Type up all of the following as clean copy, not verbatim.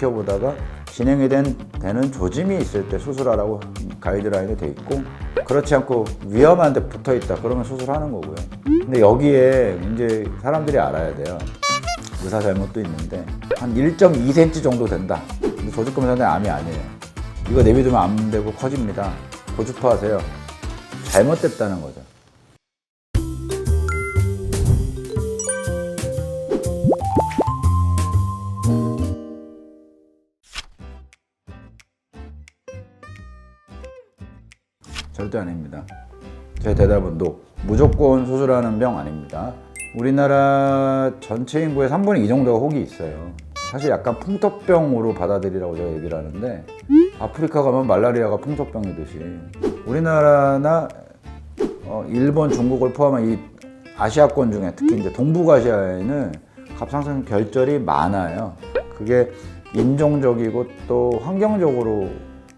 지켜보다가 진행이 되는 조짐이 있을 때 수술하라고 가이드라인이 돼 있고, 그렇지 않고 위험한 데 붙어 있다 그러면 수술하는 거고요. 근데 여기에 이제 사람들이 알아야 돼요. 의사 잘못도 있는데 한 1.2cm 정도 된다. 근데 조직검사는 암이 아니에요. 이거 내비두면 암 되고 커집니다. 고주파하세요. 잘못됐다는 거죠. 절대 아닙니다. 제 대답은 NO. 무조건 수술하는 병 아닙니다. 우리나라 전체 인구의 3분의 2 정도가 혹이 있어요. 사실 약간 풍토병으로 받아들이라고 제가 얘기를 하는데, 아프리카 가면 말라리아가 풍토병이듯이 우리나라나 일본, 중국을 포함한 이 아시아권 중에 특히 이제 동북아시아에는 갑상선 결절이 많아요. 그게 인종적이고 또 환경적으로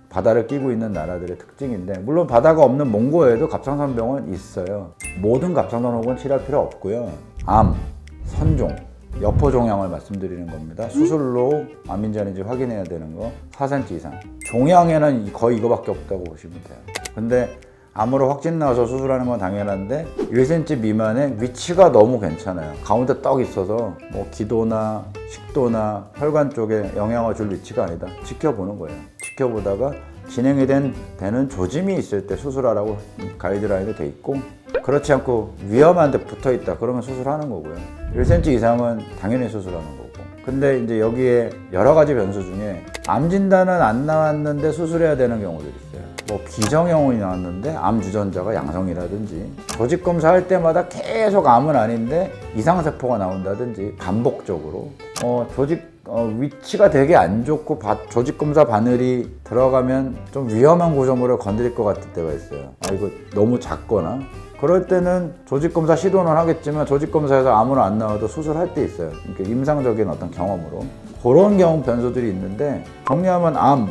바다를 끼고 있는 나라들의 특징인데, 물론 바다가 없는 몽고에도 갑상선병은 있어요. 모든 갑상선 혹은 치료할 필요 없고요. 암, 선종, 여포종양을 말씀드리는 겁니다. 수술로 암인지 아닌지 확인해야 되는 거 4cm 이상. 종양에는 거의 이거밖에 없다고 보시면 돼요. 근데 암으로 확진 나와서 수술하는 건 당연한데 1cm 미만의 위치가 너무 괜찮아요. 가운데 떡 있어서 뭐 기도나 식도나 혈관 쪽에 영향을 줄 위치가 아니다. 지켜보는 거예요. 지켜보다가 진행이 되는 조짐이 있을 때 수술하라고 가이드라인이 돼 있고, 그렇지 않고 위험한 데 붙어 있다 그러면 수술하는 거고요. 1cm 이상은 당연히 수술하는 거고. 근데 이제 여기에 여러 가지 변수 중에 암 진단은 안 나왔는데 수술해야 되는 경우들이 있어요. 뭐 비정형이 나왔는데 암 주전자가 양성이라든지, 조직 검사할 때마다 계속 암은 아닌데 이상세포가 나온다든지 반복적으로, 위치가 되게 안 좋고 조직검사 바늘이 들어가면 좀 위험한 구조물을 건드릴 것 같을 때가 있어요. 이거 너무 작거나, 그럴 때는 조직검사 시도는 하겠지만 조직검사에서 아무나 안 나와도 수술할 때 있어요. 그러니까 임상적인 어떤 경험으로. 그런 경우 변수들이 있는데, 정리하면 암,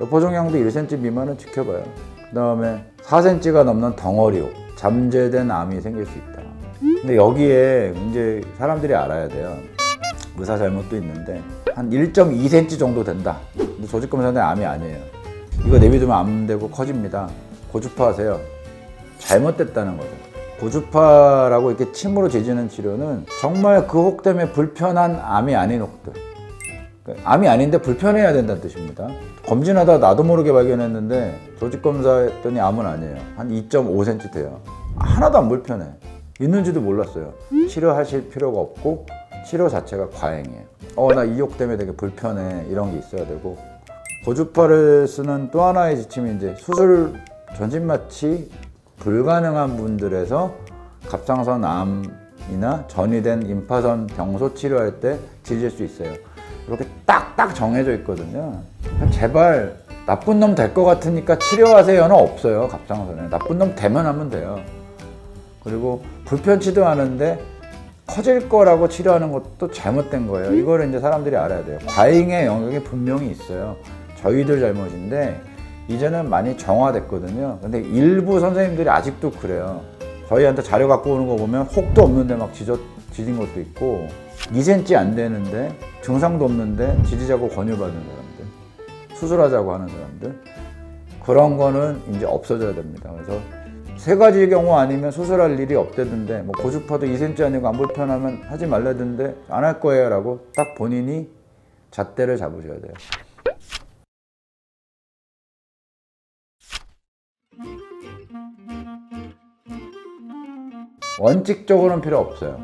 여포종양도 1cm 미만은 지켜봐요. 그 다음에 4cm가 넘는 덩어리요, 잠재된 암이 생길 수 있다. 근데 여기에 이제 사람들이 알아야 돼요. 의사 잘못도 있는데 한 1.2cm 정도 된다. 근데 조직검사는 암이 아니에요. 이거 내비두면 암 되고 커집니다. 고주파하세요. 잘못됐다는 거죠. 고주파라고 이렇게 침으로 지지는 치료는 정말 그 혹 때문에 불편한 암이 아닌 혹들. 그러니까 암이 아닌데 불편해야 된다는 뜻입니다. 검진하다 나도 모르게 발견했는데 조직검사 했더니 암은 아니에요. 한 2.5cm 돼요. 하나도 안 불편해. 있는지도 몰랐어요. 치료하실 필요가 없고 치료 자체가 과잉이에요. 나 이 혹 때문에 되게 불편해, 이런 게 있어야 되고. 고주파를 쓰는 또 하나의 지침이 이제 수술 전신 마취 불가능한 분들에서 갑상선 암이나 전이된 임파선 병소 치료할 때 지질 수 있어요. 이렇게 딱딱 정해져 있거든요. 제발 나쁜 놈 될 것 같으니까 치료하세요는 없어요. 갑상선에 나쁜 놈 되면 하면 돼요. 그리고 불편치도 않은데 커질 거라고 치료하는 것도 잘못된 거예요. 이거를 이제 사람들이 알아야 돼요. 과잉의 영역이 분명히 있어요. 저희들 잘못인데 이제는 많이 정화됐거든요. 근데 일부 선생님들이 아직도 그래요. 저희한테 자료 갖고 오는 거 보면 혹도 없는데 막 지진 것도 있고, 2cm 안 되는데 증상도 없는데 지지자고 권유받는 사람들, 수술하자고 하는 사람들, 그런 거는 이제 없어져야 됩니다. 그래서 세 가지 경우 아니면 수술할 일이 없대던데, 뭐 고주파도 2cm 아니고 안 불편하면 하지 말라던데 안 할 거예요 라고 딱 본인이 잣대를 잡으셔야 돼요. 원칙적으로는 필요 없어요.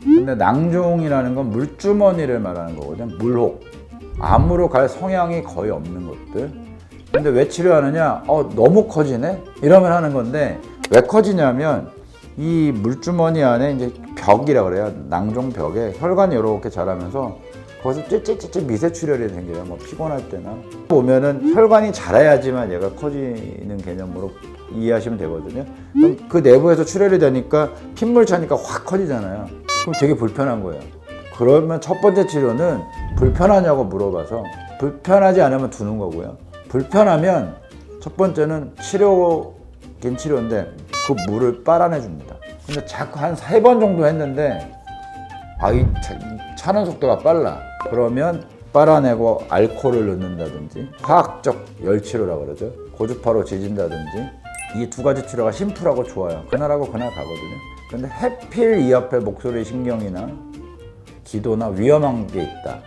근데 낭종이라는 건 물주머니를 말하는 거거든요. 물혹. 암으로 갈 성향이 거의 없는 것들. 근데 왜 치료하느냐? 너무 커지네? 이러면 하는 건데, 왜 커지냐면 이 물주머니 안에 이제 벽이라 그래요. 낭종 벽에 혈관이 이렇게 자라면서 거기서 찌찌찌찌 미세출혈이 생겨요. 뭐 피곤할 때나 보면은 혈관이 자라야지만 얘가 커지는 개념으로 이해하시면 되거든요. 그럼 그 내부에서 출혈이 되니까 핏물 차니까 확 커지잖아요. 그럼 되게 불편한 거예요. 그러면 첫 번째 치료는 불편하냐고 물어봐서, 불편하지 않으면 두는 거고요. 불편하면 첫 번째는 치료긴 치료인데 그 물을 빨아내 줍니다. 근데 자꾸 한 3번 정도 했는데 이 차는 속도가 빨라. 그러면 빨아내고 알코올을 넣는다든지 화학적 열치료라고 그러죠. 고주파로 지진다든지 이 두 가지 치료가 심플하고 좋아요. 그날하고 그날 가거든요. 근데 해필 이 앞에 목소리 신경이나 기도나 위험한 게 있다.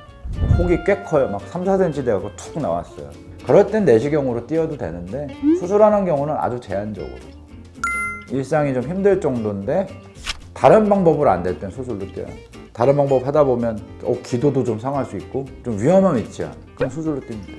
혹이 꽤 커요. 막 3, 4cm 돼갖고 툭 나왔어요. 그럴 땐 내시경으로 띄워도 되는데 수술하는 경우는 아주 제한적으로 일상이 좀 힘들 정도인데 다른 방법으로 안 될 땐 수술로 띄워요. 다른 방법 하다 보면 기도도 좀 상할 수 있고 좀 위험함이 있지 않아. 그럼 수술로 띄우면 돼요.